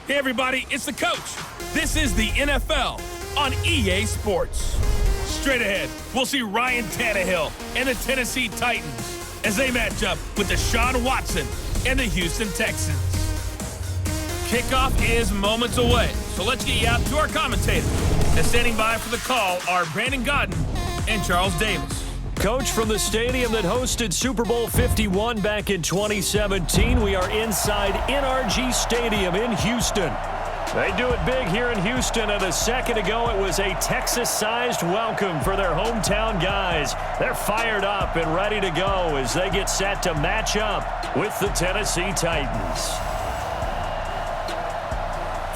Hey everybody, it's the coach. This is the NFL on EA Sports. Straight ahead, we'll see Ryan Tannehill and the Tennessee Titans as they match up with Deshaun Watson and the Houston Texans. Kickoff is moments away, so let's get you out to our commentators. And standing by for the call are Brandon Godden and Charles Davis. Coach, from the stadium that hosted Super Bowl 51 back in 2017, we are inside NRG Stadium in Houston. They do it big here in Houston, and a second ago it was a Texas-sized welcome for their hometown guys. They're fired up and ready to go as they get set to match up with the Tennessee Titans.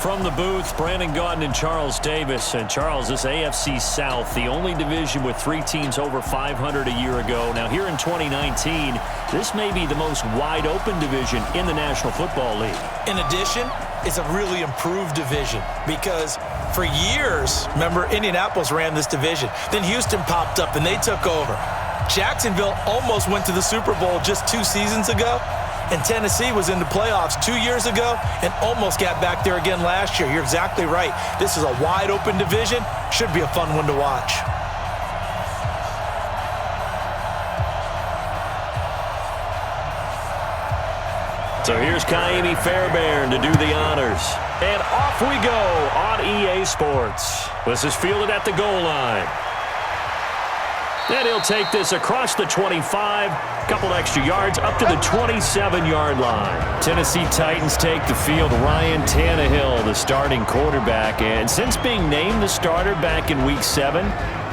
From the booth, Brandon Gaudin and Charles Davis. And Charles, this AFC South, the only division with 3 teams over 500 a year ago. Now here in 2019, this may be the most wide-open division in the National Football League. In addition, it's a really improved division because for years, remember, Indianapolis ran this division. Then Houston popped up and they took over. Jacksonville almost went to the Super Bowl just 2 seasons ago. And Tennessee was in the playoffs 2 years ago and almost got back there again last year. You're exactly right. This is a wide-open division. Should be a fun one to watch. So here's Kaimi Fairbairn to do the honors. And off we go on EA Sports. This is fielded at the goal line. And he'll take this across the 25, couple extra yards, up to the 27-yard line. Tennessee Titans take the field. Ryan Tannehill, the starting quarterback. And since being named the starter back in Week 7,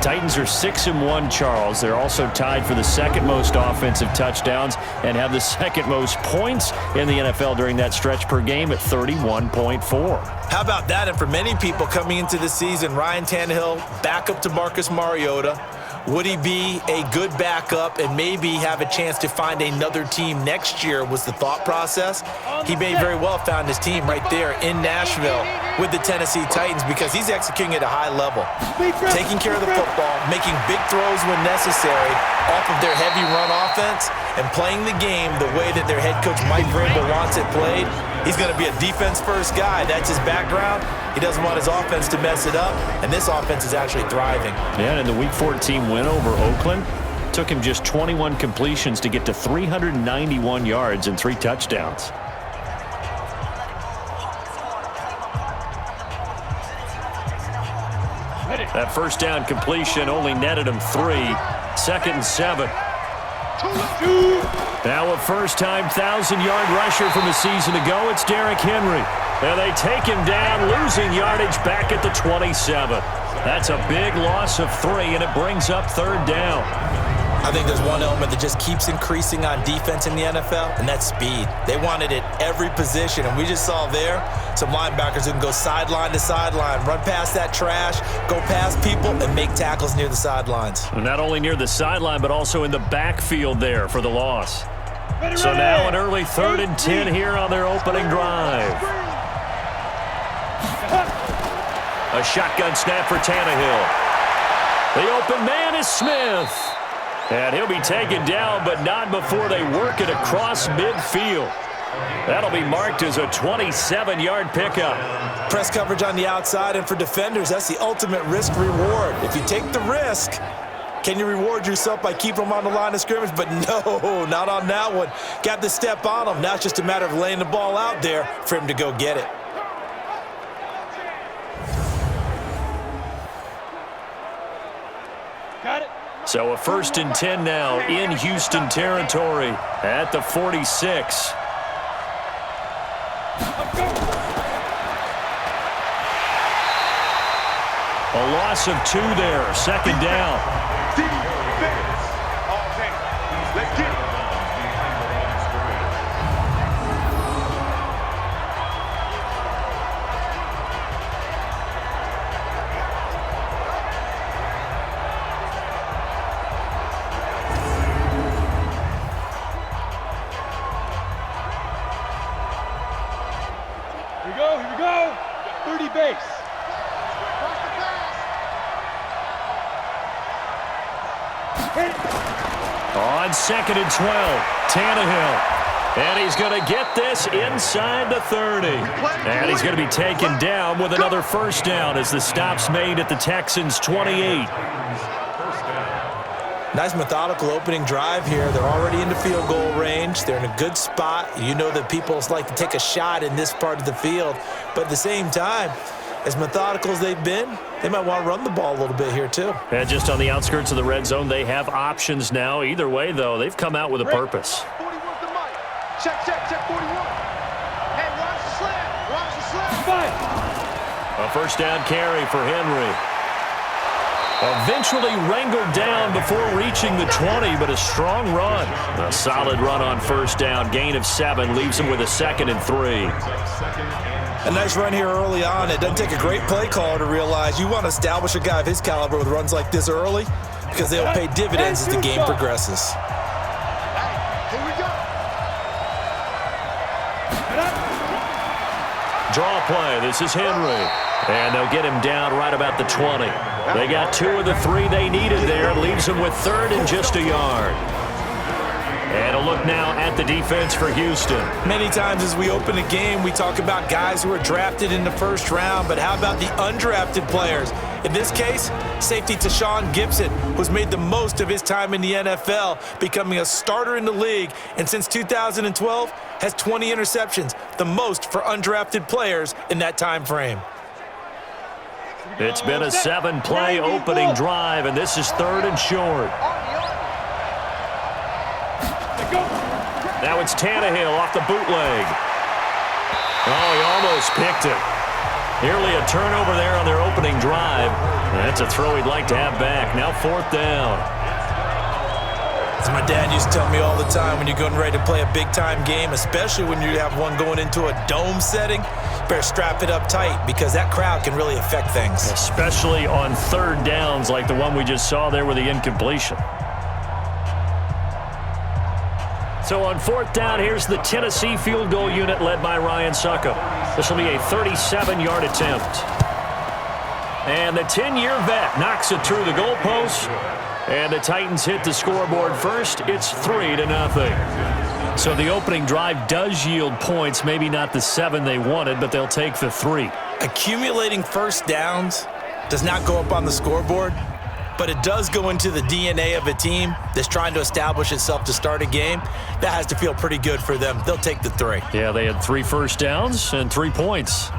Titans are 6-1, Charles. They're also tied for the second most offensive touchdowns and have the second most points in the NFL during that stretch per game at 31.4. How about that? And for many people coming into the season, Ryan Tannehill, backup to Marcus Mariota. Would he be a good backup and maybe have a chance to find another team next year was the thought process. He may very well have found his team right there in Nashville with the Tennessee Titans because he's executing at a high level. Taking care of the football, making big throws when necessary off of their heavy run offense and playing the game the way that their head coach Mike Vrabel wants it played. He's going to be a defense-first guy. That's his background. He doesn't want his offense to mess it up, and this offense is actually thriving. Yeah, and in the Week 14 win over Oakland, took him just 21 completions to get to 391 yards and 3 touchdowns. That first down completion only netted him 3. 2nd and 7. Now a first-time 1,000-yard rusher from a season ago, it's Derrick Henry. And they take him down, losing yardage back at the 27. That's a big loss of 3, and it brings up 3rd down. I think there's one element that just keeps increasing on defense in the NFL, and that's speed. They want it at every position, and we just saw there some linebackers who can go sideline to sideline, run past that trash, go past people, and make tackles near the sidelines. And not only near the sideline, but also in the backfield there for the loss. So now an early 3rd and 10 here on their opening drive. A shotgun snap for Tannehill. The open man is Smith. And he'll be taken down, but not before they work it across midfield. That'll be marked as a 27-yard pickup. Press coverage on the outside, and for defenders, that's the ultimate risk-reward. If you take the risk, can you reward yourself by keeping them on the line of scrimmage? But no, not on that one. Got to step on them. Now it's just a matter of laying the ball out there for him to go get it. Got it. So a 1st and 10 now in Houston territory at the 46. A loss of 2 there, 2nd down. Let's get it. Here we go. 30 base. On 2nd and 12, Tannehill. And he's going to get this inside the 30. And he's going to be taken down with another first down as the stop's made at the Texans' 28. Nice methodical opening drive here. They're already into field goal range. They're in a good spot. You know that people like to take a shot in this part of the field. But at the same time, as methodical as they've been, they might want to run the ball a little bit here too. And just on the outskirts of the red zone, they have options now. Either way, though, they've come out with a purpose. 41 to Mike. Check 41. Hey, watch the slant. Watch the slant. A first down carry for Henry. Eventually wrangled down before reaching the 20, but a strong run. A solid run on first down. Gain of 7 leaves him with a 2nd and 3. A nice run here early on. It doesn't take a great play caller to realize you want to establish a guy of his caliber with runs like this early because they'll pay dividends as the game progresses. Here we go. Draw play. This is Henry. And they'll get him down right about the 20. They got 2 of the 3 they needed there. Leaves them with 3rd and just a yard. And a look now at the defense for Houston. Many times as we open a game, we talk about guys who are drafted in the first round, but how about the undrafted players? In this case, safety Tashawn Gibson, who's made the most of his time in the NFL, becoming a starter in the league, and since 2012 has 20 interceptions, the most for undrafted players in that time frame. It's been a 7-play opening drive, and this is 3rd and short. Now it's Tannehill off the bootleg. Oh, he almost picked it. Nearly a turnover there on their opening drive. That's a throw he'd like to have back. Now 4th down. As my dad used to tell me all the time, when you're getting ready to play a big-time game, especially when you have one going into a dome setting, you better strap it up tight because that crowd can really affect things. Especially on 3rd downs like the one we just saw there with the incompletion. So on 4th down, here's the Tennessee field goal unit led by Ryan Succop. This will be a 37-yard attempt. And the 10-year vet knocks it through the goalpost. And the Titans hit the scoreboard first. It's 3-0. So the opening drive does yield points, maybe not the 7 they wanted, but they'll take the 3. Accumulating first downs does not go up on the scoreboard, but it does go into the DNA of a team that's trying to establish itself to start a game. That has to feel pretty good for them. They'll take the 3. Yeah, they had 3 first downs and 3 points.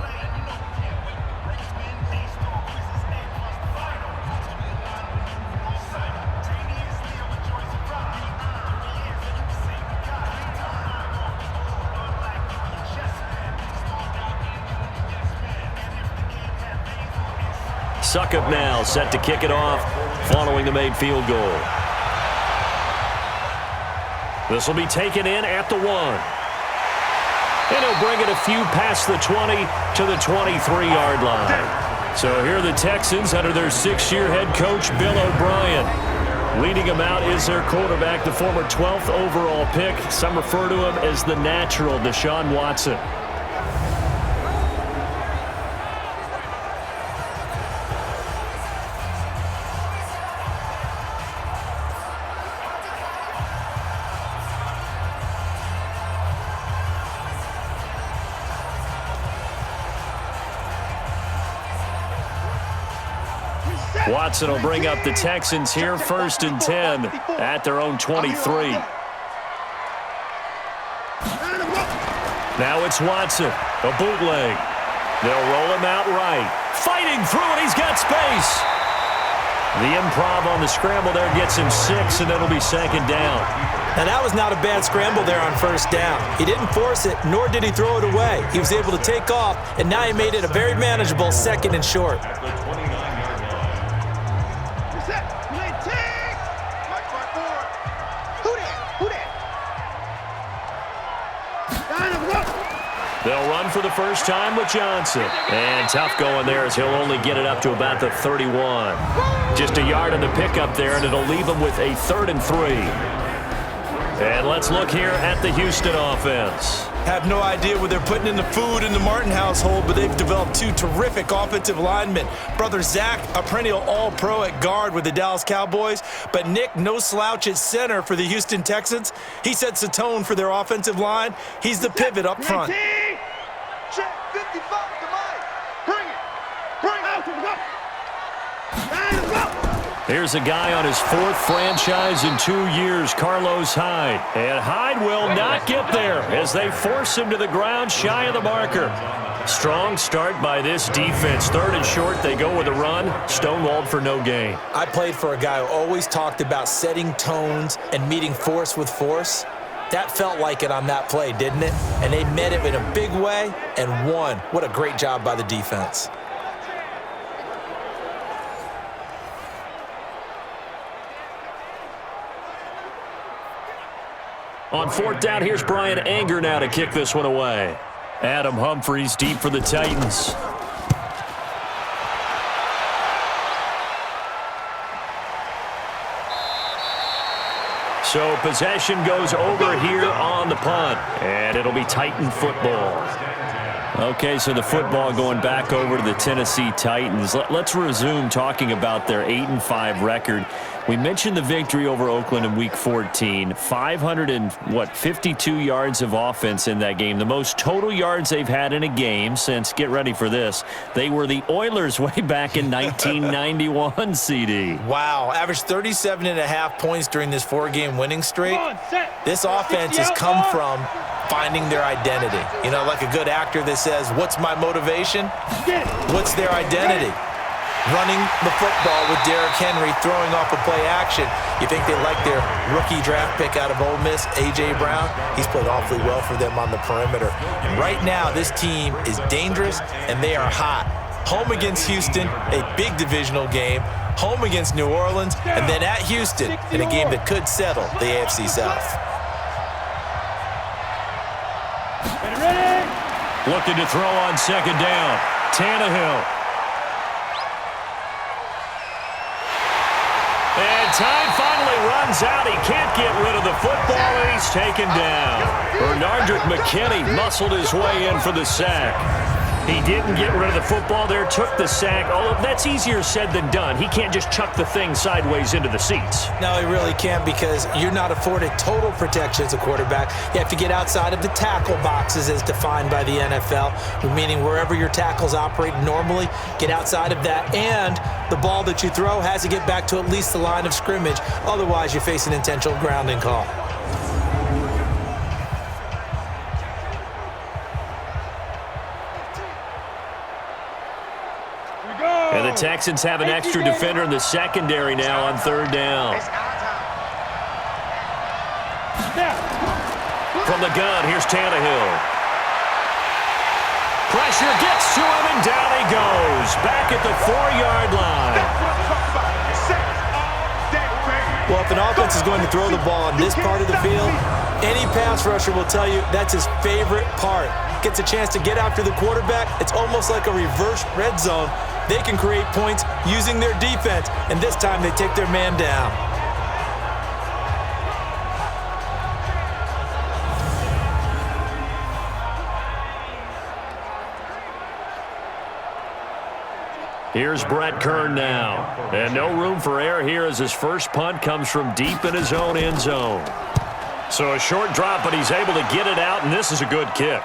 Succop now set to kick it off following the made field goal. This will be taken in at the 1. And he'll bring it a few past the 20 to the 23-yard line. So here are the Texans under their 6th-year head coach, Bill O'Brien. Leading them out is their quarterback, the former 12th overall pick. Some refer to him as the natural, Deshaun Watson. Watson will bring up the Texans here, 1st and 10 at their own 23. Now it's Watson, a bootleg. They'll roll him out right. Fighting through it, he's got space. The improv on the scramble there gets him 6, and it'll be 2nd down. Now, that was not a bad scramble there on 1st down. He didn't force it, nor did he throw it away. He was able to take off, and now he made it a very manageable 2nd and short. They'll run for the first time with Johnson. And tough going there as he'll only get it up to about the 31. Just a yard in the pickup there, and it'll leave him with a 3rd and 3. And let's look here at the Houston offense. Have no idea what they're putting in the food in the Martin household, but they've developed two terrific offensive linemen. Brother Zach, a perennial all-pro at guard with the Dallas Cowboys, but Nick, no slouch at center for the Houston Texans. He sets the tone for their offensive line. He's the pivot up front. Check 55 to Mike. Bring it. Bring it. Here's a guy on his fourth franchise in 2 years, Carlos Hyde. And Hyde will not get there as they force him to the ground shy of the marker. Strong start by this defense. 3rd and short, they go with a run. Stonewalled for no gain. I played for a guy who always talked about setting tones and meeting force with force. That felt like it on that play, didn't it? And they met it in a big way and won. What a great job by the defense. On 4th down, here's Brian Anger now to kick this one away. Adam Humphries deep for the Titans. So possession goes over here on the punt, and it'll be Titan football. Okay, so the football going back over to the Tennessee Titans. Let's resume talking about their 8-5 record. We mentioned the victory over Oakland in Week 14. 552 yards of offense in that game. The most total yards they've had in a game since, get ready for this, they were the Oilers way back in 1991, CD. Wow, averaged 37.5 points during this 4-game winning streak. This offense has come from finding their identity. You know, like a good actor that says, what's my motivation? What's their identity? Running the football with Derrick Henry, throwing off a play action. You think they like their rookie draft pick out of Ole Miss, A.J. Brown? He's played awfully well for them on the perimeter. And right now, this team is dangerous, and they are hot. Home against Houston, a big divisional game. Home against New Orleans, and then at Houston in a game that could settle the AFC South. Looking to throw on 2nd down. Tannehill. And time finally runs out. He can't get rid of the football, and he's taken down. Bernardrick McKinney muscled his way in for the sack. He didn't get rid of the football there, took the sack. Although that's easier said than done. He can't just chuck the thing sideways into the seats. No, he really can't, because you're not afforded total protection as a quarterback. You have to get outside of the tackle boxes as defined by the NFL, meaning wherever your tackles operate normally, get outside of that. And the ball that you throw has to get back to at least the line of scrimmage. Otherwise, you face an intentional grounding call. And the Texans have an extra defender in the secondary now on 3rd down. From the gun, here's Tannehill. Pressure gets to him, and down he goes. Back at the 4-yard line. Well, if an offense is going to throw the ball on this part of the field, any pass rusher will tell you that's his favorite part. Gets a chance to get after the quarterback. It's almost like a reverse red zone. They can create points using their defense, and this time they take their man down. Here's Brett Kern now. And no room for error here as his first punt comes from deep in his own end zone. So a short drop, but he's able to get it out, and this is a good kick.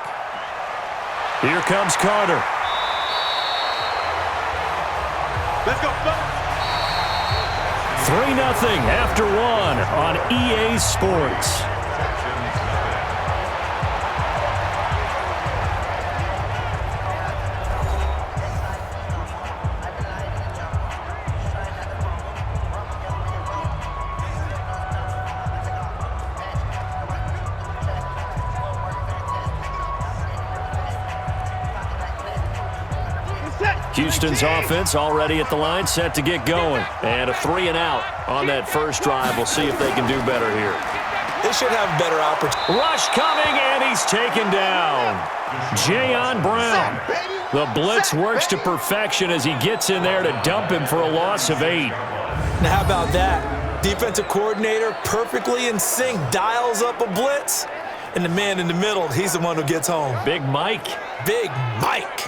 Here comes Carter. Let's go. 3-0 after 1 on EA Sports. Houston's offense already at the line, set to get going. And a 3-and-out on that first drive. We'll see if they can do better here. They should have better opportunity. Rush coming, and he's taken down. Jayon Brown. The blitz works to perfection as he gets in there to dump him for a loss of 8. Now, how about that? Defensive coordinator perfectly in sync, dials up a blitz. And the man in the middle, he's the one who gets home. Big Mike. Big Mike.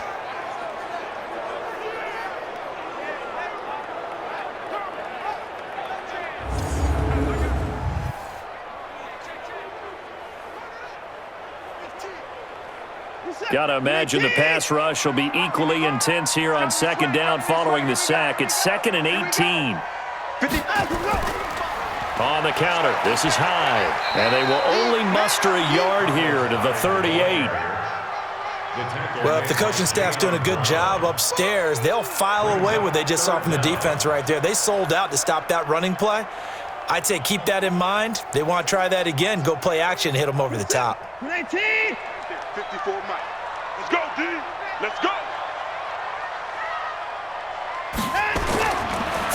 Got to imagine the pass rush will be equally intense here on second down following the sack. It's 2nd and 18. On the counter, this is high. And they will only muster a yard here to the 38. Well, if the coaching staff's doing a good job upstairs, they'll file away what they just saw from the defense right there. They sold out to stop that running play. I'd say keep that in mind. They want to try that again. Go play action, hit them over the top. 19. 54 Mike. Let's go, D. Let's go.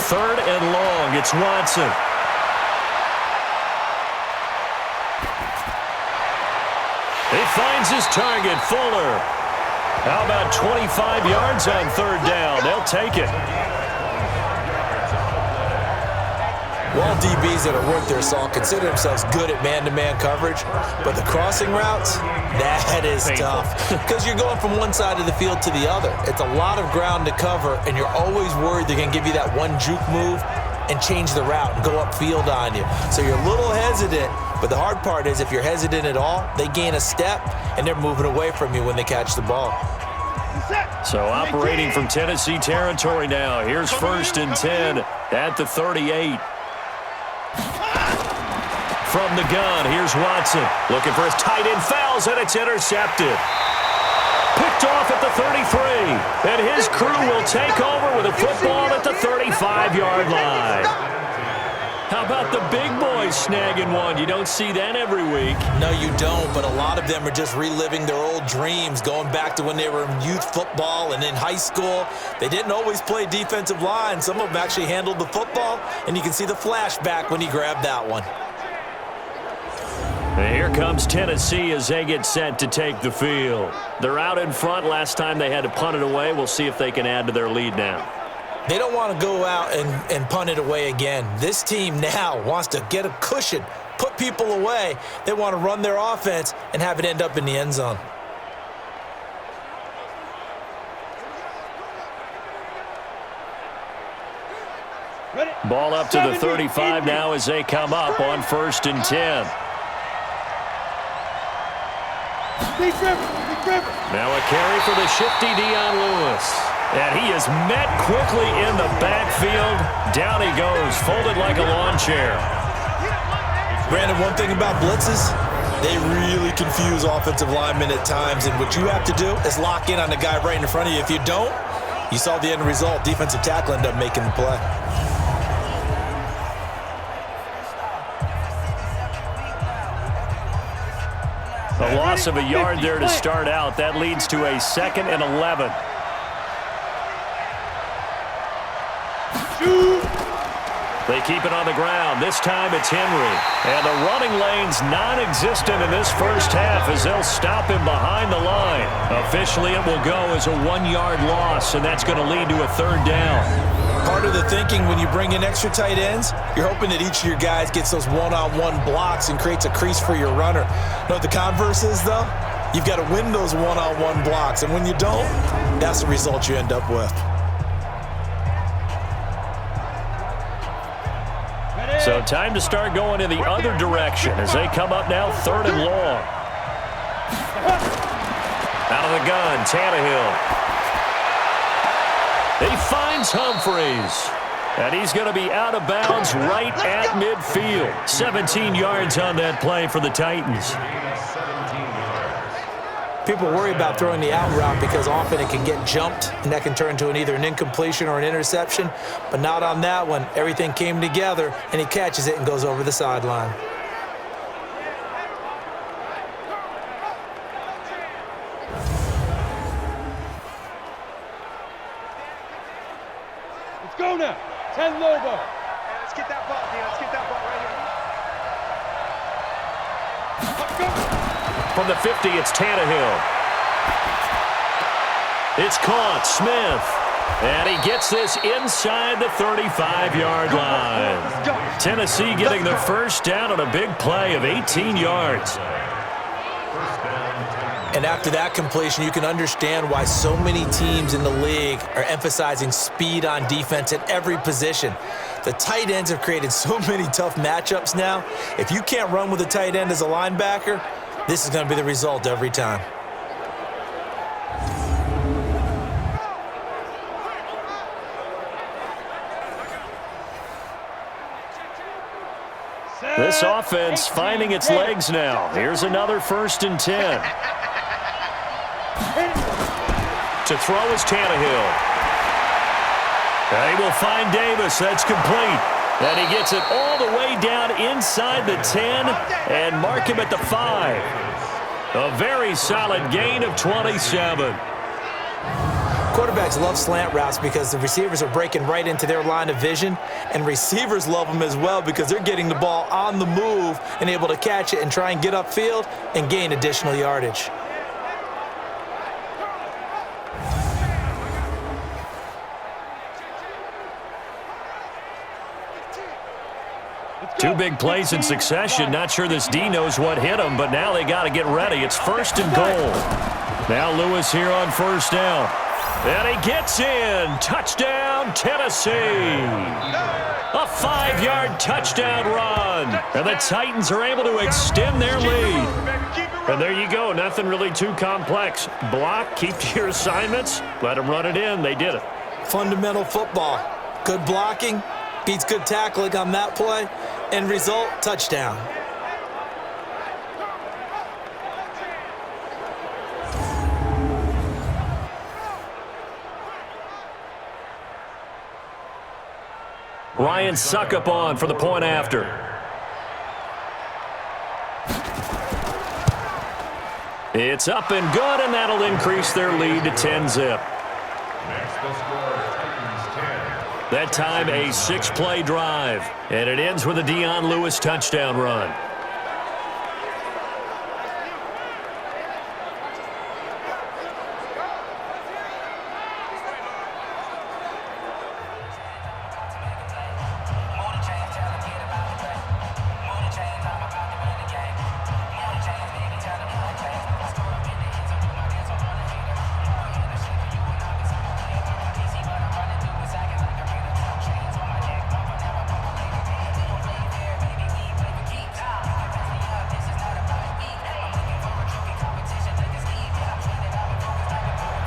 3rd and long. It's Watson. He finds his target, Fuller. How about 25 yards on 3rd down? They'll take it. Well, DBs that are worth their salt consider themselves good at man-to-man coverage, but the crossing routes, that is tough because you're going from one side of the field to the other. It's a lot of ground to cover, and you're always worried they're going to give you that one juke move and change the route and go upfield on you. So you're a little hesitant, but the hard part is if you're hesitant at all, they gain a step, and they're moving away from you when they catch the ball. So operating from Tennessee territory now. Here's 1st and 10 at the 38. From the gun, here's Watson. Looking for his tight end, fouls, and it's intercepted. Picked off at the 33. And his crew will take over with a football at the 35-yard line. How about the big boys snagging one? You don't see that every week. No, you don't, but a lot of them are just reliving their old dreams, going back to when they were in youth football and in high school. They didn't always play defensive line. Some of them actually handled the football, and you can see the flashback when he grabbed that one. And here comes Tennessee as they get set to take the field. They're out in front. Last time they had to punt it away. We'll see if they can add to their lead now. They don't want to go out and punt it away again. This team now wants to get a cushion, put people away. They want to run their offense and have it end up in the end zone. Ball up to the 35 now as they come up on 1st and 10. Now a carry for the shifty Dion Lewis. And he is met quickly in the backfield. Down he goes, folded like a lawn chair. Brandon, one thing about blitzes, they really confuse offensive linemen at times. And what you have to do is lock in on the guy right in front of you. If you don't, you saw the end result. Defensive tackle ended up making the play. A loss of a yard there to start out. That leads to a 2nd and 11. They keep it on the ground. This time it's Henry. And the running lane's non-existent in this first half as they'll stop him behind the line. Officially, it will go as a 1-yard loss, and that's going to lead to a 3rd down. Part of the thinking when you bring in extra tight ends, you're hoping that each of your guys gets those one-on-one blocks and creates a crease for your runner. You know what the converse is, though? You've got to win those one-on-one blocks, and when you don't, that's the result you end up with. So time to start going in the other direction as they come up now 3rd and long. Out of the gun, Tannehill. He finds Humphreys. And he's going to be out of bounds right at midfield. 17 yards on that play for the Titans. People worry about throwing the out route because often it can get jumped, and that can turn into either an incompletion or an interception. But not on that one. Everything came together, and he catches it and goes over the sideline. Let's go now. 10 Lobo. Let's get that ball, D. Let's get that ball right here. From the 50, it's Tannehill. It's caught, Smith. And he gets this inside the 35-yard line. Tennessee getting the first down on a big play of 18 yards. And after that completion, you can understand why so many teams in the league are emphasizing speed on defense at every position. The tight ends have created so many tough matchups now. If you can't run with a tight end as a linebacker, this is going to be the result every time. This offense finding its legs now. Here's another 1st and 10. To throw is Tannehill. They will find Davis. That's complete. And he gets it all the way down inside the 10 and mark him at the 5. A very solid gain of 27. Quarterbacks love slant routes because the receivers are breaking right into their line of vision, and receivers love them as well because they're getting the ball on the move and able to catch it and try and get upfield and gain additional yardage. Two big plays in succession. Not sure this D knows what hit him, but now they got to get ready. It's 1st and goal. Now Lewis here on 1st down. And he gets in. Touchdown, Tennessee. A 5-yard touchdown run. And the Titans are able to extend their lead. And there you go. Nothing really too complex. Block, keep to your assignments, let them run it in. They did it. Fundamental football. Good blocking beats good tackling on that play. End result, touchdown. Ryan Suckup on for the point after. It's up and good, and that'll increase their lead to 10-zip. That time a 6-play drive, and it ends with a Dion Lewis touchdown run.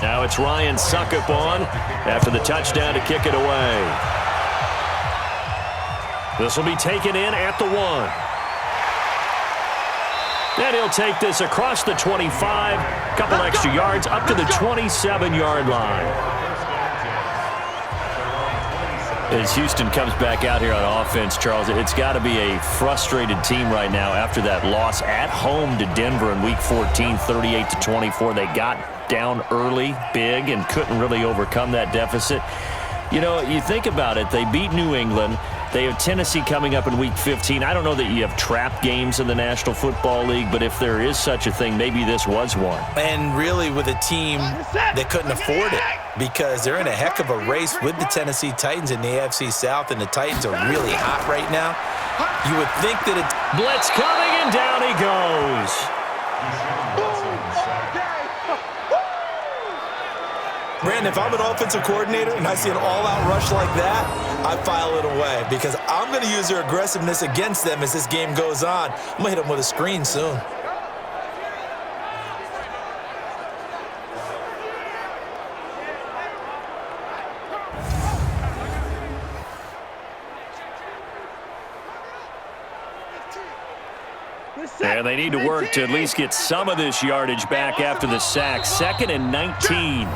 Now it's Ryan Suckup on after the touchdown to kick it away. This will be taken in at the 1. And he'll take this across the 25, a couple extra yards up to the 27-yard line. As Houston comes back out here on offense, Charles, it's got to be a frustrated team right now after that loss at home to Denver in Week 14, 38-24. They got down early, big, and couldn't really overcome that deficit. You know, you think about it, they beat New England. They have Tennessee coming up in Week 15. I don't know that you have trap games in the National Football League, but if there is such a thing, maybe this was one. And really with a team that couldn't afford it because they're in a heck of a race with the Tennessee Titans in the AFC South, and the Titans are really hot right now. You would think that it's... Blitz coming, and down he goes. Brandon, if I'm an offensive coordinator and I see an all-out rush like that, I file it away because I'm going to use their aggressiveness against them as this game goes on. I'm going to hit them with a screen soon. And they need to work to at least get some of this yardage back after the sack. 2nd and 19.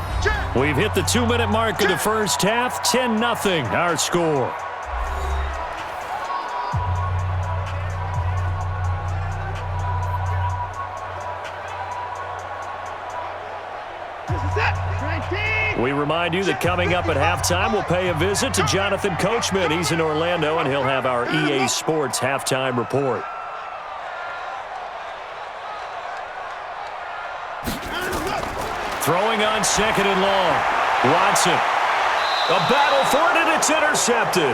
We've hit the 2-minute mark of the first half. 10-0 our score. We remind you that coming up at halftime, we'll pay a visit to Jonathan Coachman. He's in Orlando, and he'll have our EA Sports halftime report. Throwing on 2nd and long. Watson. A battle for it, and it's intercepted.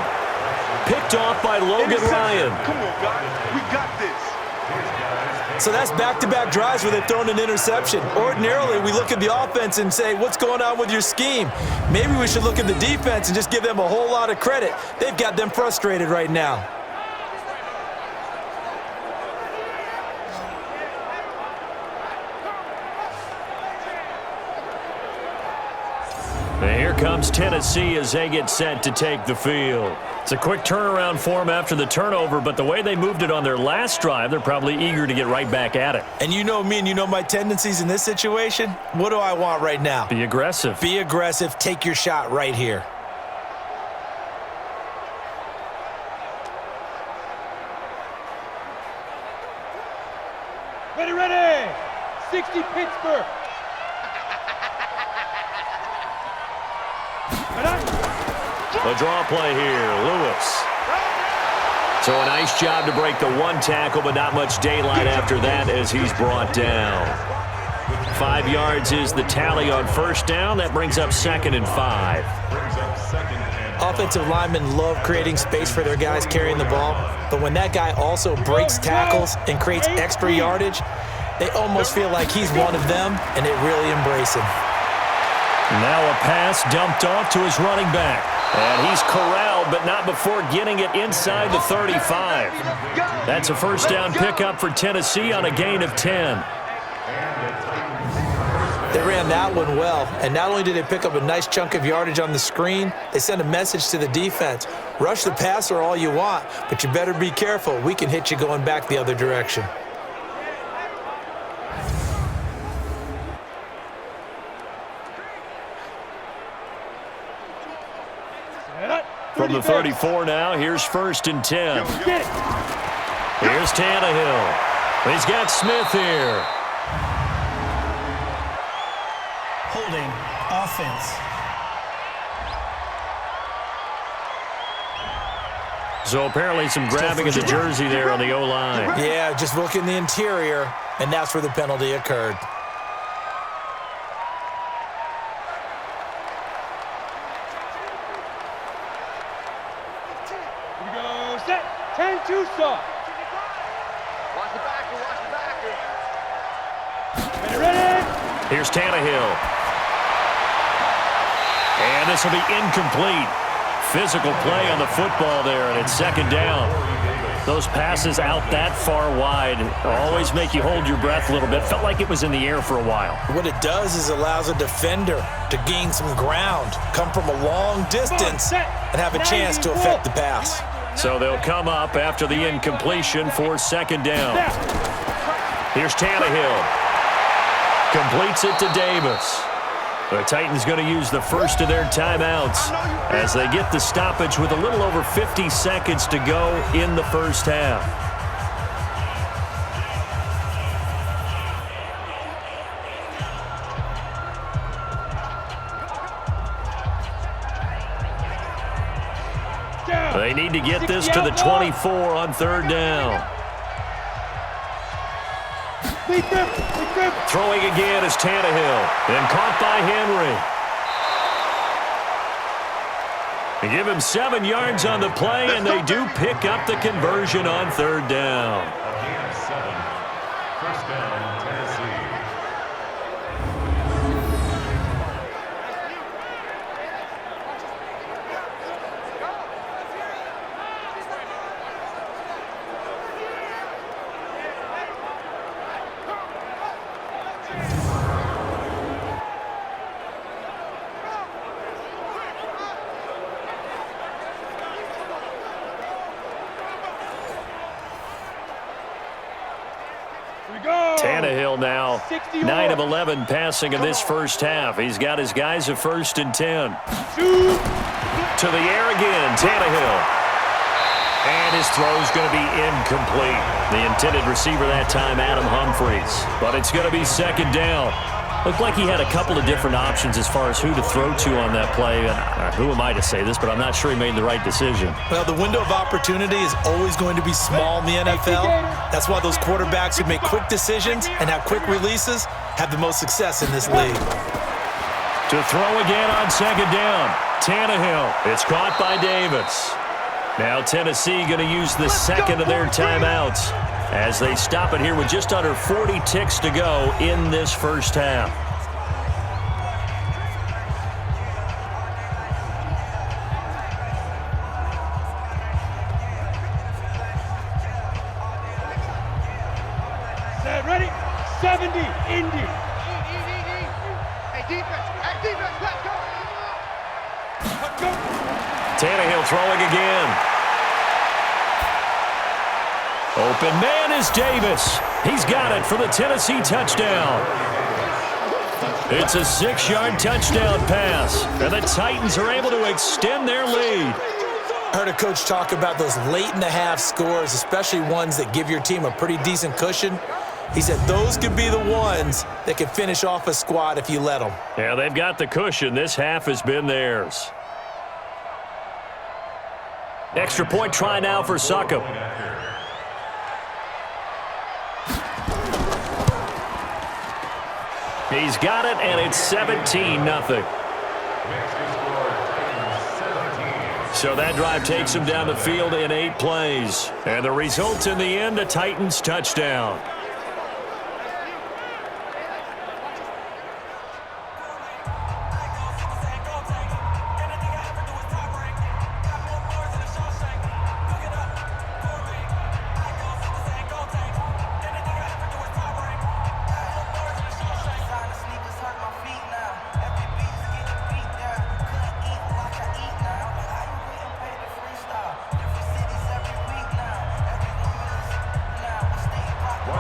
Picked off by Logan Ryan. Come on, guys. We got this. So that's back-to-back drives where they've thrown an interception. Ordinarily, we look at the offense and say, what's going on with your scheme? Maybe we should look at the defense and just give them a whole lot of credit. They've got them frustrated right now. And here comes Tennessee as they get set to take the field. It's a quick turnaround for them after the turnover, but the way they moved it on their last drive, they're probably eager to get right back at it. And you know me and you know my tendencies in this situation. What do I want right now? Be aggressive. Be aggressive. Take your shot right here. Ready, ready! 60 Pittsburgh! The draw play here, Lewis. So a nice job to break the one tackle, but not much daylight after that as he's brought down. 5 yards is the tally on first down. That brings up 2nd and 5. Offensive linemen love creating space for their guys carrying the ball, but when that guy also breaks tackles and creates extra yardage, they almost feel like he's one of them, and they really embrace him. Now a pass dumped off to his running back. And he's corralled, but not before getting it inside the 35. That's a first down pickup for Tennessee on a gain of 10. They ran that one well, and not only did they pick up a nice chunk of yardage on the screen, they sent a message to the defense. Rush the passer all you want, but you better be careful. We can hit you going back the other direction. From the 34 now, here's 1st and 10. Here's Tannehill. He's got Smith here. Holding offense. So apparently some grabbing of the jersey there on the O-line. Yeah, just look in the interior, and that's where the penalty occurred. Set, 10-2 stop. Watch the backer, watch the backer. Ready? Here's Tannehill. And this will be incomplete. Physical play on the football there, and it's 2nd down. Those passes out that far wide always make you hold your breath a little bit. Felt like it was in the air for a while. What it does is allows a defender to gain some ground, come from a long distance, and have a chance to affect the pass. So they'll come up after the incompletion for 2nd down. Here's Tannehill. Completes it to Davis. The Titans going to use the first of their timeouts as they get the stoppage with a little over 50 seconds to go in the first half. They need to get this to the 24 on 3rd down. Throwing again is Tannehill. And caught by Henry. They give him 7 yards on the play, and they do pick up the conversion on 3rd down. First down, Tennessee. Tannehill now 9 of 11 passing in this first half. He's got his guys at 1st and 10. To the air again, Tannehill. And his throw's going to be incomplete. The intended receiver that time, Adam Humphries. But it's going to be 2nd down. Looked like he had a couple of different options as far as who to throw to on that play. And who am I to say this, but I'm not sure he made the right decision. Well, the window of opportunity is always going to be small in the NFL. That's why those quarterbacks who make quick decisions and have quick releases have the most success in this league. To throw again on 2nd down. Tannehill. It's caught by Davis. Now Tennessee going to use the 2nd of their timeouts. as they stop it here with just under 40 ticks to go in this first half. Set, ready? 70, Indy. Hey, defense, let's go. Let's go. Tannehill throwing again. Open man is Davis. He's got it for the Tennessee touchdown. It's a 6-yard touchdown pass, and the Titans are able to extend their lead. I heard a coach talk about those late-in-the-half scores, especially ones that give your team a pretty decent cushion. He said those could be the ones that can finish off a squad if you let them. Yeah, they've got the cushion. This half has been theirs. Extra point try now for Succop. He's got it, and it's 17-0. So that drive takes him down the field in 8 plays. And the result in the end, a Titans touchdown.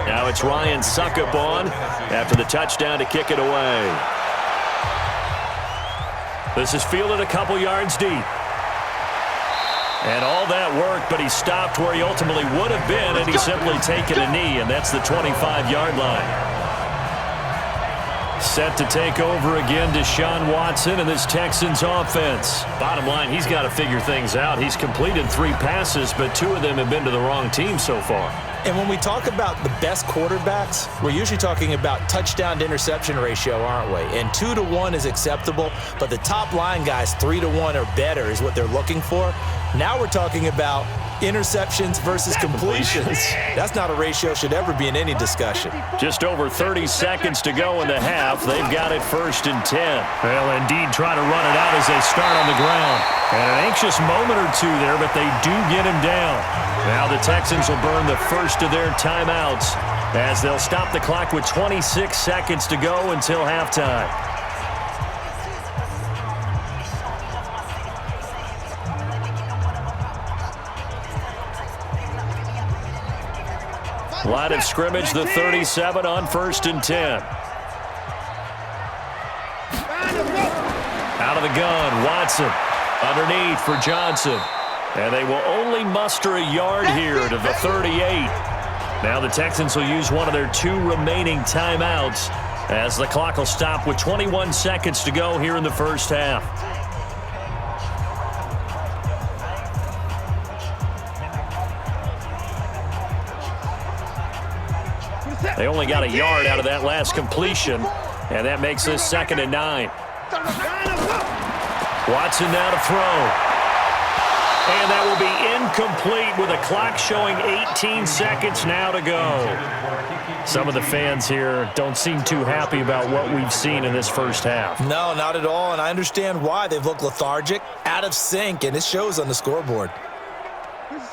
Now it's Ryan Succop on after the touchdown to kick it away. This is fielded a couple yards deep. And all that work, but he stopped where he ultimately would have been, and he's simply taken a knee, and that's the 25-yard line. Set to take over again, Deshaun Watson and this Texans offense. Bottom line, he's got to figure things out. He's completed 3 passes, but 2 of them have been to the wrong team so far. And when we talk about the best quarterbacks, we're usually talking about touchdown to interception ratio, aren't we? And 2-to-1 is acceptable, but the top line guys, 3-to-1 or better is what they're looking for. Now we're talking about interceptions versus completions. That's not a ratio should ever be in any discussion. Just over 30 seconds to go in the half. They've got it 1st and 10. Well, indeed, try to run it out as they start on the ground. And an anxious moment or two there, but they do get him down. Now the Texans will burn the first of their timeouts as they'll stop the clock with 26 seconds to go until halftime. Line of scrimmage, the 37 on 1st and 10. Out of the gun, Watson. Underneath for Johnson. And they will only muster a yard here to the 38. Now the Texans will use one of their 2 remaining timeouts as the clock will stop with 21 seconds to go here in the first half. They only got a yard out of that last completion, and that makes this 2nd and 9. Watson now to throw. And that will be incomplete with a clock showing 18 seconds now to go. Some of the fans here don't seem too happy about what we've seen in this first half. No, not at all, and I understand why. They've looked lethargic, out of sync, and it shows on the scoreboard.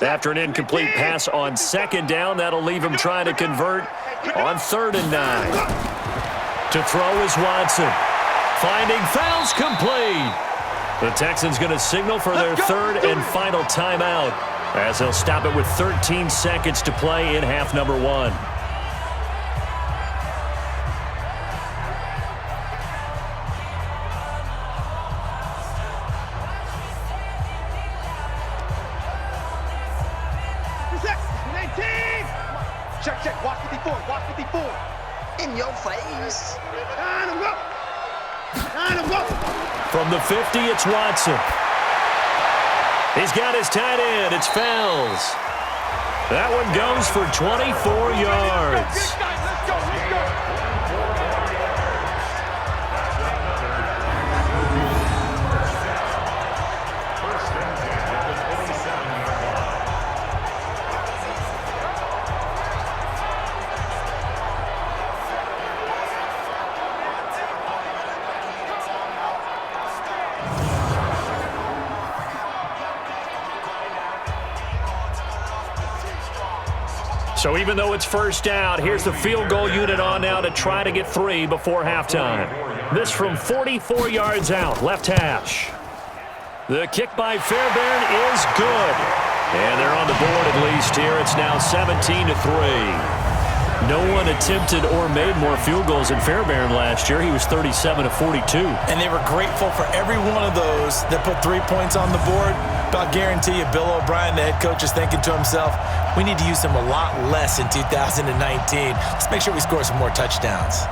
After an incomplete pass on 2nd down, that'll leave him trying to convert on 3rd and 9. To throw is Watson. Finding fouls complete. The Texans going to signal for their 3rd and final timeout as they'll stop it with 13 seconds to play in half number 1. Check, watch 54. In your face. From the 50, it's Watson. He's got his tight end. It's Fells. That one goes for 24 yards. So even though it's first down, here's the field goal unit on now to try to get 3 before halftime. This from 44 yards out, left hash. The kick by Fairbairn is good. And they're on the board at least here. It's now 17-3. No one attempted or made more field goals than Fairbairn last year. He was 37 of 42. And they were grateful for every one of those that put 3 points on the board. But I'll guarantee you, Bill O'Brien, the head coach, is thinking to himself, we need to use him a lot less in 2019. Let's make sure we score some more touchdowns.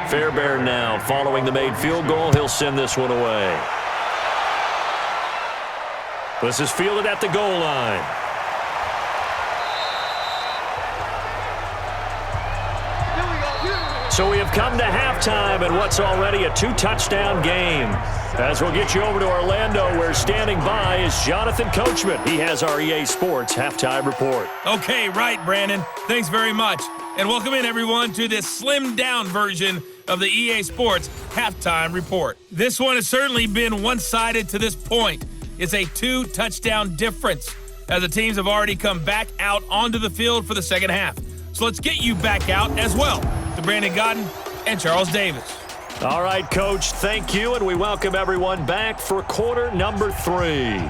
Fairbairn now following the made field goal. He'll send this one away. This is fielded at the goal line. So we have come to halftime in what's already a 2-touchdown game. As we'll get you over to Orlando, where standing by is Jonathan Coachman. He has our EA Sports halftime report. Okay, right, Brandon. Thanks very much. And welcome in, everyone, to this slimmed-down version of the EA Sports halftime report. This one has certainly been one-sided to this point. It's a 2-touchdown difference, as the teams have already come back out onto the field for the second half. So let's get you back out as well to Brandon Godden and Charles Davis. All right, Coach, thank you, and we welcome everyone back for quarter number 3.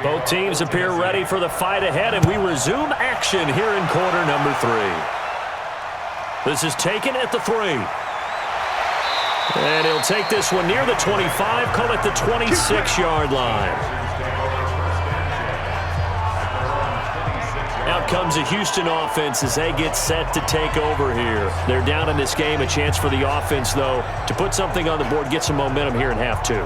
Both teams appear ready for the fight ahead, and we resume action here in quarter number 3. This is taken at the 3. And he'll take this one near the 25, call it the 26-yard line. Out comes the Houston offense as they get set to take over here. They're down in this game. A chance for the offense, though, to put something on the board, get some momentum here in half 2.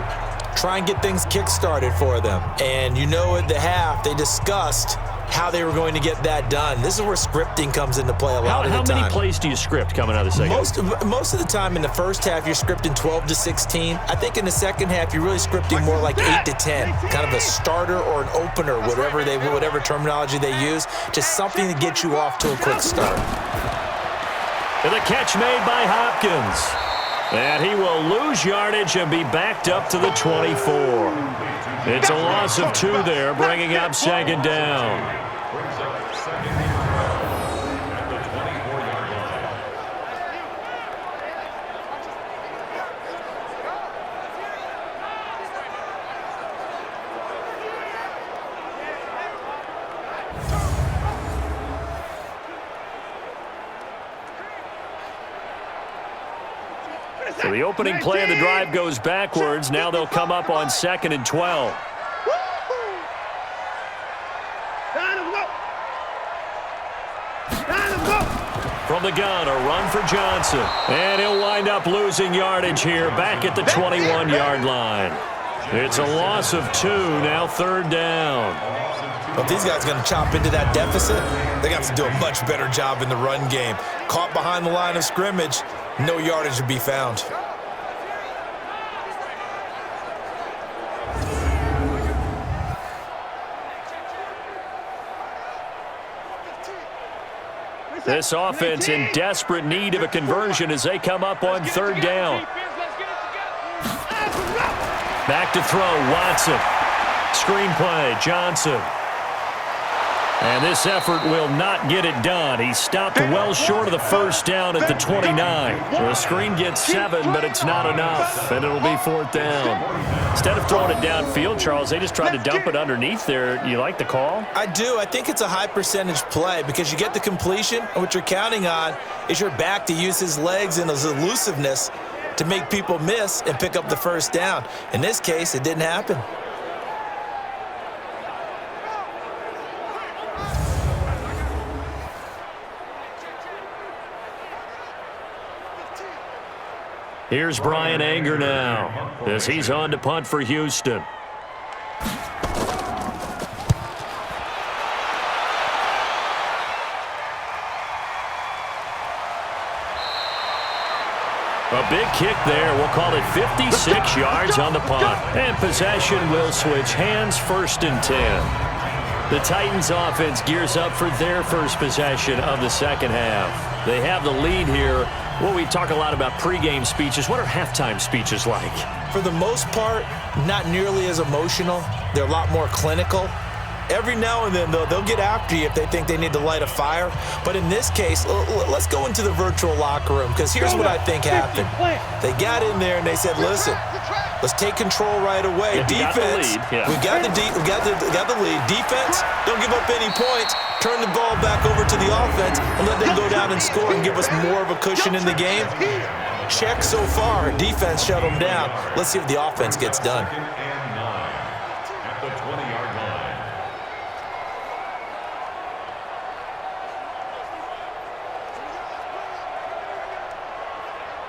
Try and get things kick-started for them. And you know at the half, they discussed how they were going to get that done. This is where scripting comes into play a lot of the time. How many plays do you script coming out of the second half? Most of the time in the first half, you're scripting 12 to 16. I think in the second half, you're really scripting more like 8 to 10. Kind of a starter or an opener, whatever terminology they use. Just something to get you off to a quick start. And the catch made by Hopkins. And he will lose yardage and be backed up to the 24. It's a loss of 2 there, bringing up second down. So the opening play of the drive goes backwards. Now they'll come up on 2nd and 12. From the gun, a run for Johnson. And he'll wind up losing yardage here back at the 21-yard line. It's a loss of 2, now 3rd down. Well, if these guys are going to chop into that deficit, they're going to have to do a much better job in the run game. Caught behind the line of scrimmage, no yardage to be found. This offense in desperate need of a conversion as they come up on 3rd down. Back to throw, Watson. Screen play, Johnson. And this effort will not get it done. He stopped well short of the first down at the 29. The screen gets 7, but it's not enough, and it'll be 4th down. Instead of throwing it downfield, Charles, they just tried to dump it underneath there. You like the call? I do. I think it's a high percentage play because you get the completion, and what you're counting on is your back to use his legs and his elusiveness to make people miss and pick up the first down. In this case, it didn't happen. Here's Brian Anger now as he's on to punt for Houston. A big kick there. We'll call it 56 yards on the punt. And possession will switch hands, 1st and 10. The Titans offense gears up for their first possession of the second half. They have the lead here. Well, we talk a lot about pregame speeches. What are halftime speeches like? For the most part, not nearly as emotional. They're a lot more clinical. Every now and then, though, they'll get after you if they think they need to light a fire. But in this case, let's go into the virtual locker room, because here's what I think happened. They got in there and they said, listen, let's take control right away. Defense, we got the lead. Defense, don't give up any points. Turn the ball back over to the offense and let them go down and score and give us more of a cushion in the game. Check so far. Defense shut them down. Let's see if the offense gets done.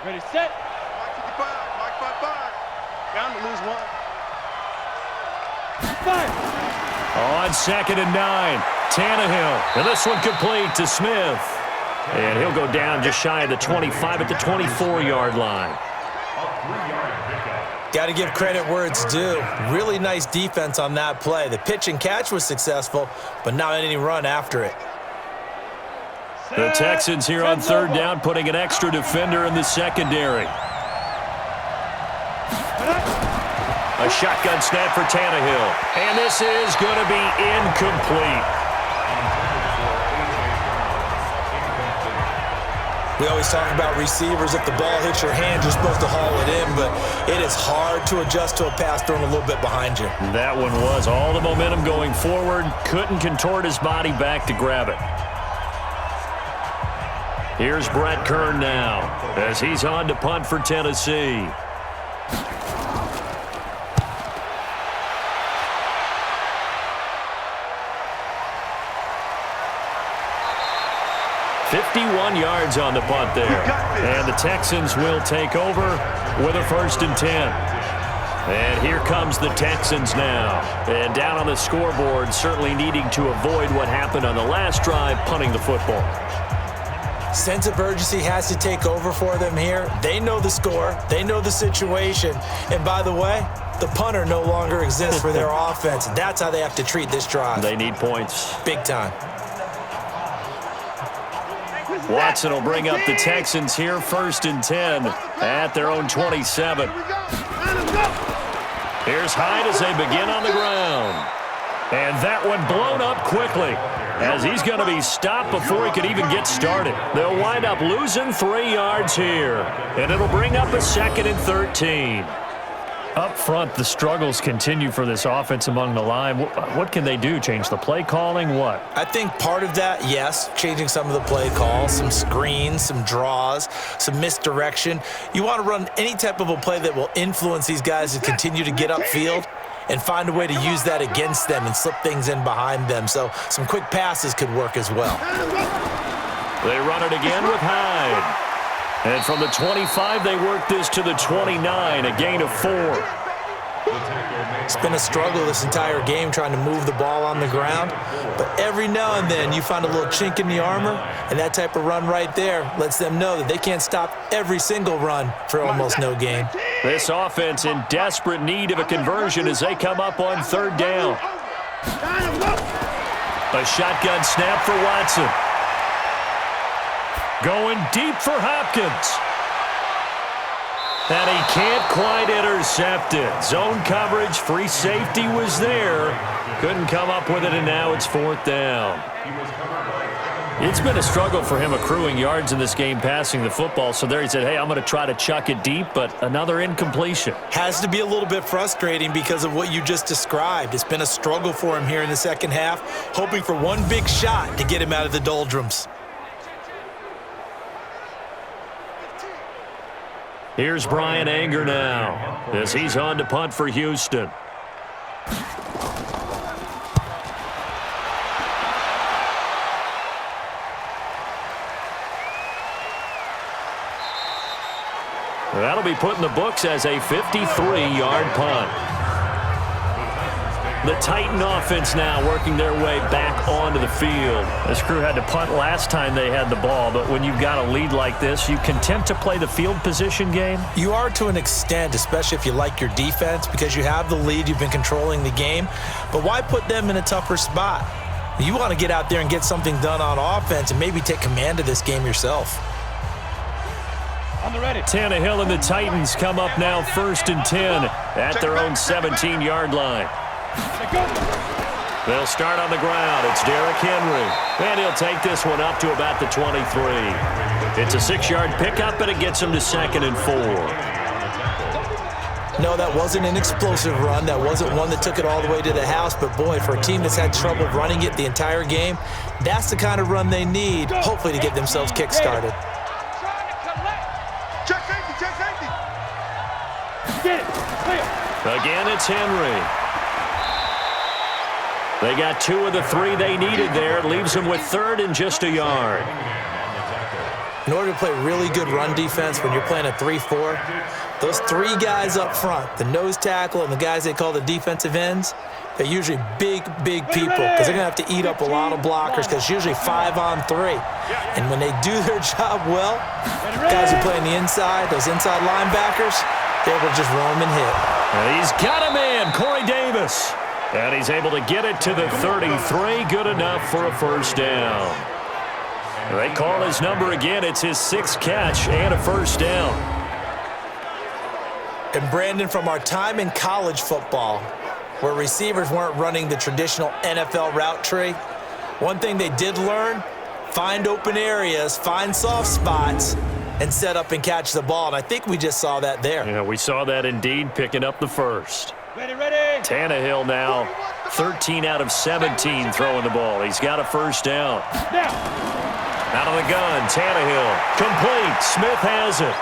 Ready, set. Mike 55, Mike 55. Bound to lose 1. 5. On 2nd and 9, Tannehill. And this one complete to Smith. And he'll go down just shy of the 25 at the 24-yard line. Got to give credit where it's due. Really nice defense on that play. The pitch and catch was successful, but not any run after it. The Texans here on 3rd down, putting an extra defender in the secondary. A shotgun snap for Tannehill. And this is going to be incomplete. We always talk about receivers. If the ball hits your hand, you're supposed to haul it in, but it is hard to adjust to a pass thrown a little bit behind you. That one was all the momentum going forward. Couldn't contort his body back to grab it. Here's Brett Kern now as he's on to punt for Tennessee. $51 yards on the punt there. And the Texans will take over with a 1st and 10. And here comes the Texans now. And down on the scoreboard, certainly needing to avoid what happened on the last drive, punting the football. Sense of urgency has to take over for them here. They know the score. They know the situation. And by the way, the punter no longer exists for their offense. That's how they have to treat this drive. They need points. Big time. Watson will bring up the Texans here, 1st and 10 at their own 27. Here's Hyde as they begin on the ground. And that one blown up quickly as he's going to be stopped before he could even get started. They'll wind up losing 3 yards here, and it'll bring up a 2nd and 13. Up front, the struggles continue for this offense among the line. What can they do? Change the play calling? What? I think part of that, yes, changing some of the play calls, some screens, some draws, some misdirection. You want to run any type of a play that will influence these guys to continue to get upfield and find a way to use that against them and slip things in behind them. So some quick passes could work as well. They run it again with Hyde. And from the 25, they work this to the 29, a gain of 4. It's been a struggle this entire game trying to move the ball on the ground. But every now and then you find a little chink in the armor, and that type of run right there lets them know that they can't stop every single run for almost no gain. This offense in desperate need of a conversion as they come up on 3rd down. A shotgun snap for Watson. Going deep for Hopkins. And he can't quite intercept it. Zone coverage, free safety was there. Couldn't come up with it, and now it's 4th down. It's been a struggle for him accruing yards in this game passing the football. So there he said, hey, I'm going to try to chuck it deep, but another incompletion. Has to be a little bit frustrating because of what you just described. It's been a struggle for him here in the second half, hoping for one big shot to get him out of the doldrums. Here's Brian Anger now as he's on to punt for Houston. That'll be put in the books as a 53-yard punt. The Titan offense now working their way back onto the field. This crew had to punt last time they had the ball, but when you've got a lead like this, you content to play the field position game? You are to an extent, especially if you like your defense, because you have the lead, you've been controlling the game. But why put them in a tougher spot? You want to get out there and get something done on offense and maybe take command of this game yourself. On the ready. Tannehill and the Titans come up now 1st and 10 at their own 17-yard line. They'll start on the ground. It's Derrick Henry. And he'll take this one up to about the 23. It's a 6-yard pickup, and it gets him to 2nd and 4. No, that wasn't an explosive run. That wasn't one that took it all the way to the house. But, boy, for a team that's had trouble running it the entire game, that's the kind of run they need, hopefully, to get themselves kick-started. Check safety, check safety. Get it. Clear. Again, it's Henry. They got 2 of the 3 they needed there. It leaves them with 3rd and just a yard. In order to play really good run defense when you're playing a 3-4, those 3 guys up front, the nose tackle and the guys they call the defensive ends, they're usually big people because they're going to have to eat up a lot of blockers because it's usually 5 on 3. And when they do their job well, guys who play on the inside, those inside linebackers, they're able to just roam and hit. And he's got a man, Corey Davis. And he's able to get it to the 33, good enough for a 1st down. They call his number again. It's his 6th catch and a 1st down. And Brandon, from our time in college football, where receivers weren't running the traditional NFL route tree, one thing they did learn, find open areas, find soft spots, and set up and catch the ball. And I think we just saw that there. Yeah, we saw that indeed, picking up the 1st. Ready, ready. Tannehill now 13 out of 17 throwing the ball. He's got a 1st down. Now. Out of the gun, Tannehill. Complete. Smith has it.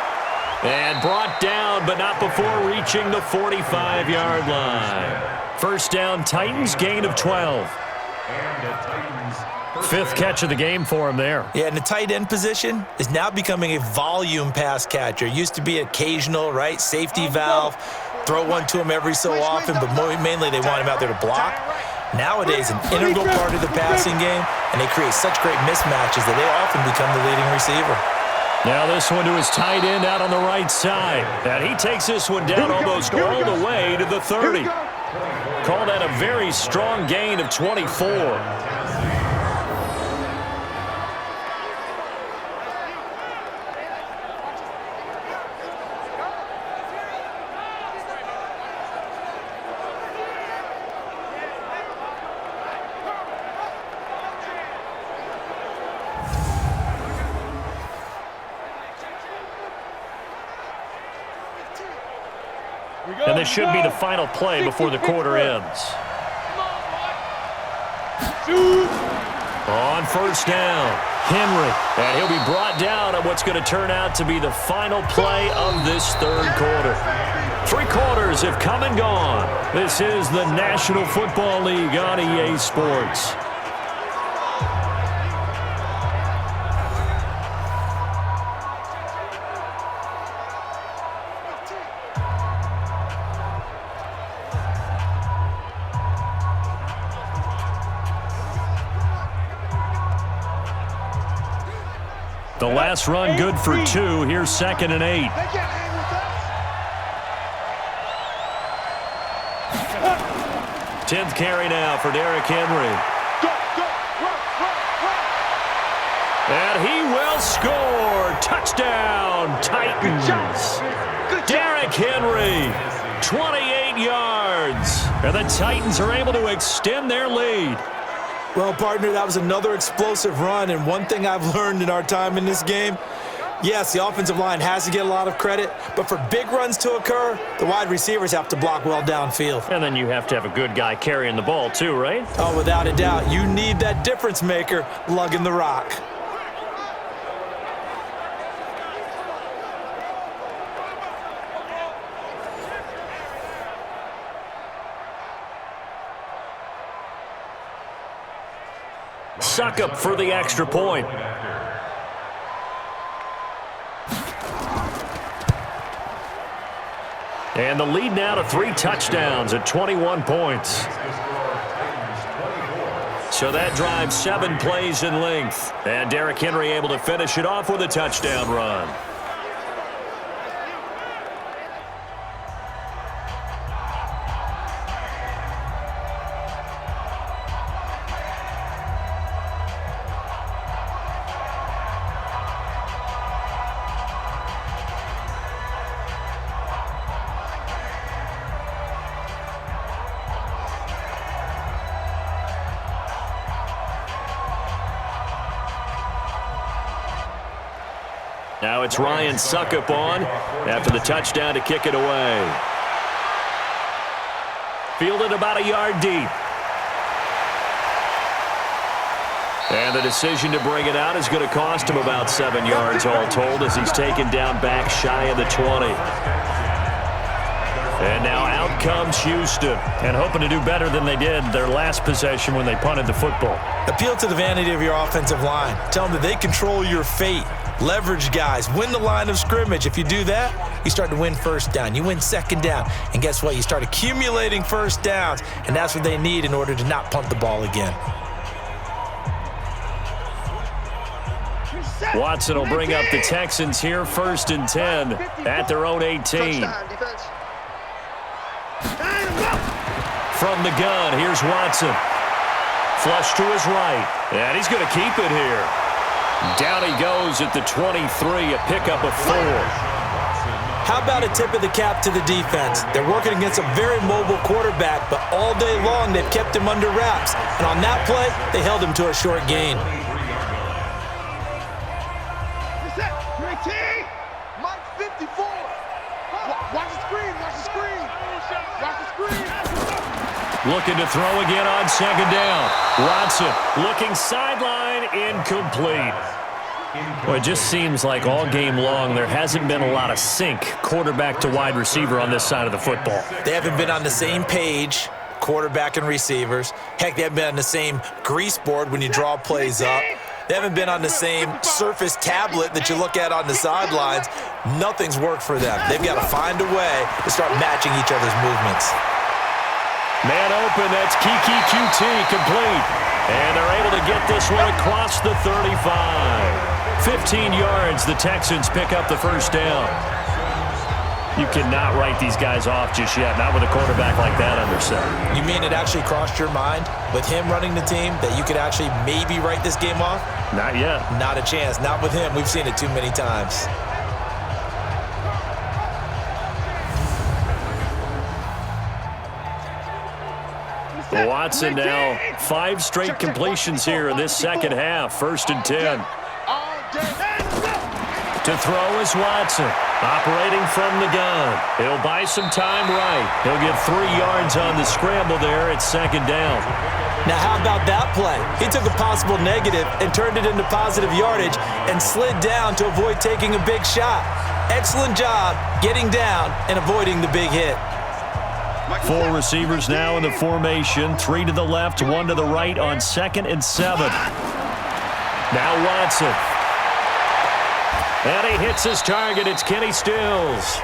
And brought down, but not before reaching the 45-yard line. 1st down, Titans, gain of 12. 5th catch of the game for him there. Yeah, and the tight end position is now becoming a volume pass catcher. Used to be occasional, right, safety valve, throw one to him every so often, but mainly they want him out there to block. Nowadays, an integral part of the passing game, and they create such great mismatches that they often become the leading receiver. Now this one to his tight end out on the right side. And he takes this one down almost all the way to the 30. Call that a very strong gain of 24. And this should be the final play before the quarter ends. On 1st down, Henry. And he'll be brought down on what's going to turn out to be the final play of this 3rd quarter. 3 quarters have come and gone. This is the National Football League on EA Sports. The last run good for 2. Here's 2nd and 8. 10th carry now for Derrick Henry. And he will score. Touchdown, Titans. Derrick Henry, 28 yards. And the Titans are able to extend their lead. Well, partner, that was another explosive run, and one thing I've learned in our time in this game, yes, the offensive line has to get a lot of credit, but for big runs to occur, the wide receivers have to block well downfield. And then you have to have a good guy carrying the ball too, right? Oh, without a doubt. You need that difference maker lugging the rock. Succop for the extra point. And the lead now to 3 touchdowns at 21 points. So that drives 7 plays in length. And Derrick Henry able to finish it off with a touchdown run. Now it's Ryan Succop on after the touchdown to kick it away. Fielded about a yard deep. And the decision to bring it out is going to cost him about 7 yards all told as he's taken down back shy of the 20. And now out comes Houston, and hoping to do better than they did their last possession when they punted the football. Appeal to the vanity of your offensive line. Tell them that they control your fate. Leverage guys. Win the line of scrimmage. If you do that, you start to win first down. You win second down. And guess what? You start accumulating first downs, and that's what they need in order to not punt the ball again. Watson will bring up the Texans here 1st and 10 at their own 18. From the gun, here's Watson. Flush to his right, and he's going to keep it here. Down he goes at the 23, a pickup of 4. How about a tip of the cap to the defense? They're working against a very mobile quarterback, but all day long they've kept him under wraps. And on that play, they held him to a short gain. Mike 54. Watch the screen, watch the screen. Watch the screen. Looking to throw again on 2nd down. Watson looking sideline, incomplete. Well, it just seems like all game long there hasn't been a lot of sync quarterback to wide receiver on this side of the football. They haven't been on the same page, quarterback and receivers. Heck, they haven't been on the same grease board when you draw plays up. They haven't been on the same surface tablet that you look at on the sidelines. Nothing's worked for them. They've got to find a way to start matching each other's movements. Man open, that's Kiki QT complete. And they're able to get this one across the 35. 15 yards, the Texans pick up the first down. You cannot write these guys off just yet, not with a quarterback like that under center. You mean it actually crossed your mind with him running the team that you could actually maybe write this game off? Not yet. Not a chance. Not with him. We've seen it too many times. Watson now 5 straight completions here in this second half. 1st and 10. To throw is Watson, operating from the gun. He'll buy some time right. He'll get 3 yards on the scramble there at 2nd down. Now, how about that play? He took a possible negative and turned it into positive yardage and slid down to avoid taking a big shot. Excellent job getting down and avoiding the big hit. 4 receivers now in the formation. 3 to the left, 1 to the right on 2nd and 7. Now Watson. And he hits his target. It's Kenny Stills.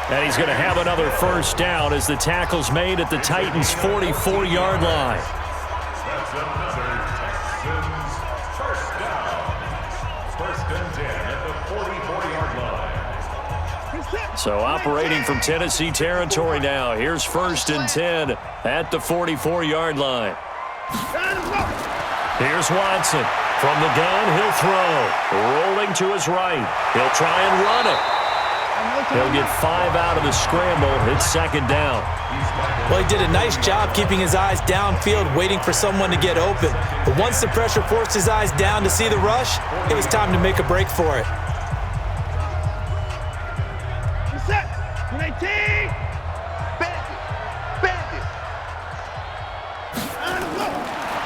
And he's going to have another first down as the tackle's made at the Titans' 44-yard line. So operating from Tennessee territory now. Here's 1st and 10 at the 44-yard line. Here's Watson. From the gun, he'll throw. Rolling to his right. He'll try and run it. He'll get 5 out of the scramble. It's second down. Well, he did a nice job keeping his eyes downfield, waiting for someone to get open. But once the pressure forced his eyes down to see the rush, it was time to make a break for it. Set. 19. Bandit.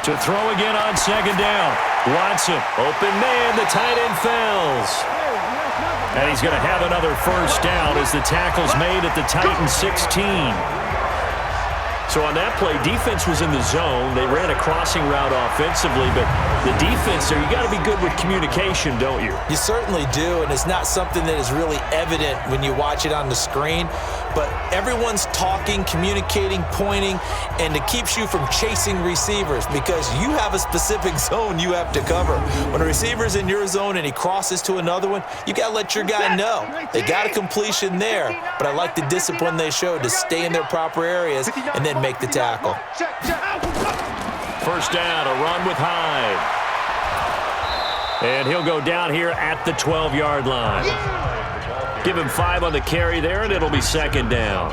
To throw again on second down. Watson, open man, the tight end fells. And he's going to have another first down as the tackle's made at the Titans 16. So on that play, defense was in the zone. They ran a crossing route offensively, but the defense there, you got to be good with communication, don't you? You certainly do, and it's not something that is really evident when you watch it on the screen. But everyone's talking, communicating, pointing, and it keeps you from chasing receivers because you have a specific zone you have to cover. When a receiver's in your zone and he crosses to another one, you got to let your guy know. They got a completion there, but I like the discipline they showed to stay in their proper areas and then make the tackle. First down, a run with Hyde. And he'll go down here at the 12-yard line. Give him 5 on the carry there, and it'll be second down.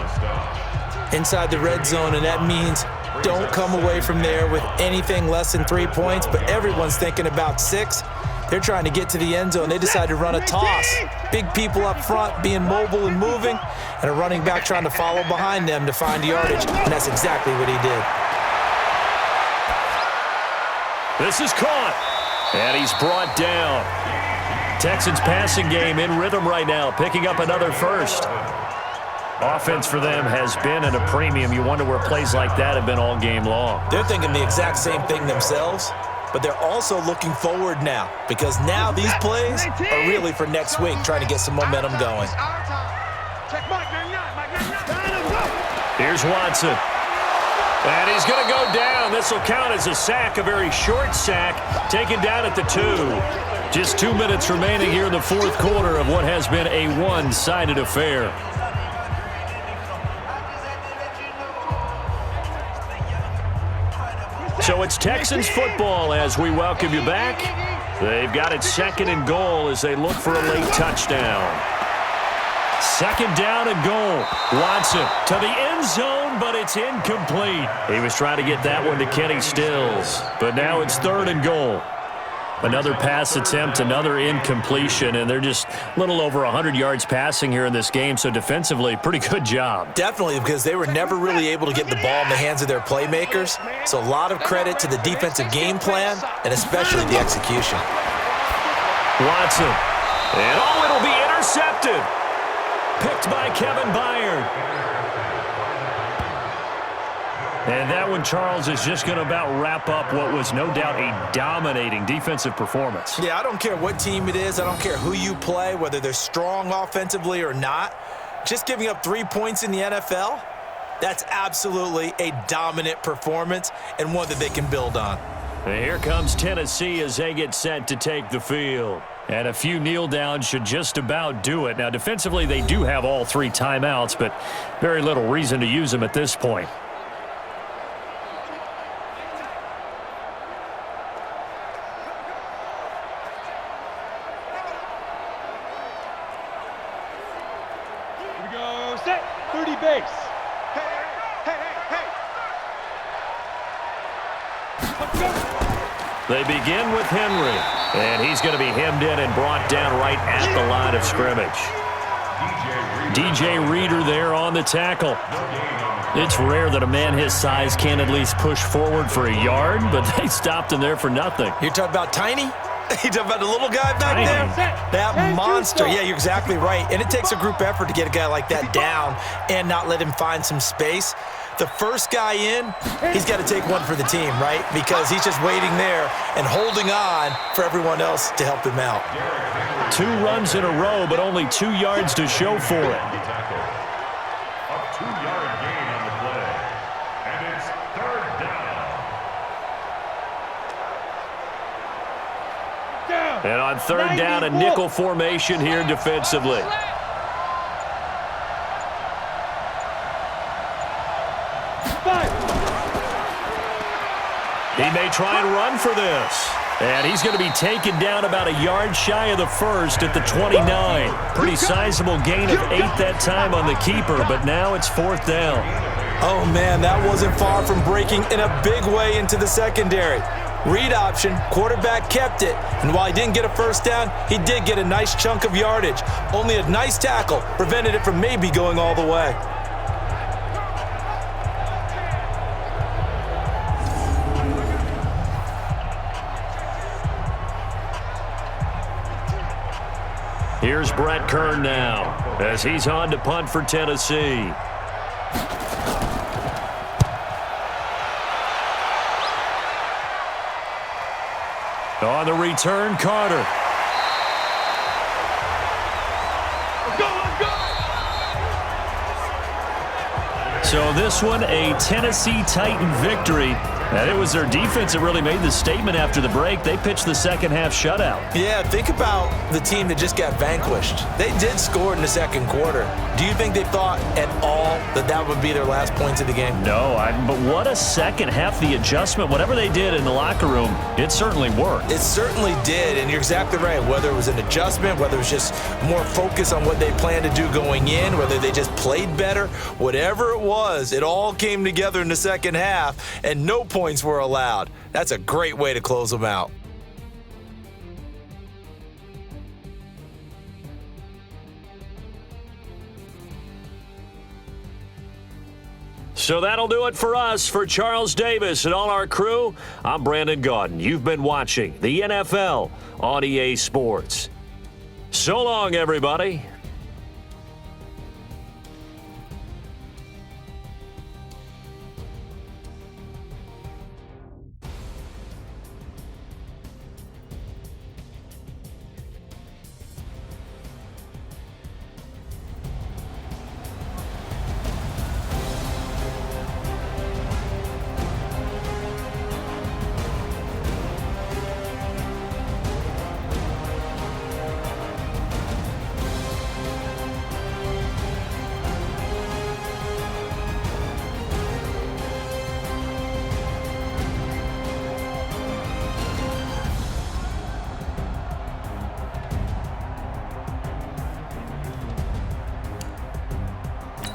Inside the red zone, and that means don't come away from there with anything less than 3 points, but everyone's thinking about 6. They're trying to get to the end zone. They decide to run a toss. Big people up front being mobile and moving, and a running back trying to follow behind them to find yardage, and that's exactly what he did. This is caught, and he's brought down. Texans passing game in rhythm right now, picking up another first. Offense for them has been at a premium. You wonder where plays like that have been all game long. They're thinking the exact same thing themselves, but they're also looking forward now because now these plays are really for next week, trying to get some momentum going. Here's Watson. And he's going to go down. This will count as a sack, a very short sack, taken down at the 2. Just 2 minutes remaining here in the fourth quarter of what has been a one-sided affair. So it's Texans football as we welcome you back. They've got it second and goal as they look for a late touchdown. Second down and goal. Watson to the end zone, but it's incomplete. He was trying to get that one to Kenny Stills, but now it's third and goal. Another pass attempt, another incompletion, and they're just a little over 100 yards passing here in this game, so defensively, pretty good job. Definitely, because they were never really able to get the ball in the hands of their playmakers, so a lot of credit to the defensive game plan and especially the execution. Watson, and it'll be intercepted. Picked by Kevin Byard. And that one, Charles, is just going to about wrap up what was no doubt a dominating defensive performance. Yeah, I don't care what team it is. I don't care who you play, whether they're strong offensively or not. Just giving up 3 points in the NFL, that's absolutely a dominant performance and one that they can build on. And here comes Tennessee as they get set to take the field. And a few kneel downs should just about do it. Now, defensively, they do have all 3 timeouts, but very little reason to use them at this point. Here we go. Set. 30 base. They begin with Henry, and he's going to be hemmed in and brought down right at the line of scrimmage. DJ Reader there on the tackle. It's rare that a man his size can at least push forward for a yard, but they stopped him there for nothing. You're talking about Tiny? You talking about the little guy back there? That monster. Yeah, you're exactly right. And it takes a group effort to get a guy like that down and not let him find some space. The first guy in, he's got to take one for the team, right? Because he's just waiting there and holding on for everyone else to help him out. 2 runs in a row, but only 2 yards to show for it. A 2-yard gain on the play. And it's third down. And on third down, a nickel formation here defensively. He may try and run for this. And he's going to be taken down about a yard shy of the first at the 29. Pretty sizable gain of 8 that time on the keeper, but now it's 4th down. Oh, man, that wasn't far from breaking in a big way into the secondary. Read option, quarterback kept it, and while he didn't get a first down, he did get a nice chunk of yardage. Only a nice tackle prevented it from maybe going all the way. Here's Brett Kern now as he's on to punt for Tennessee. On the return, Carter. So this one, a Tennessee Titan victory. And it was their defense that really made the statement after the break. They pitched the second half shutout. Yeah, think about the team that just got vanquished. They did score in the second quarter. Do you think they thought at all that that would be their last points of the game? No, but what a second half. The adjustment, whatever they did in the locker room, it certainly worked. It certainly did, and you're exactly right. Whether it was an adjustment, whether it was just more focus on what they planned to do going in, whether they just played better, whatever it was, it all came together in the second half, and no points were allowed. That's a great way to close them out. So that'll do it for us. For Charles Davis and all our crew, I'm Brandon Gaudin. You've been watching the NFL on EA Sports. So long, everybody.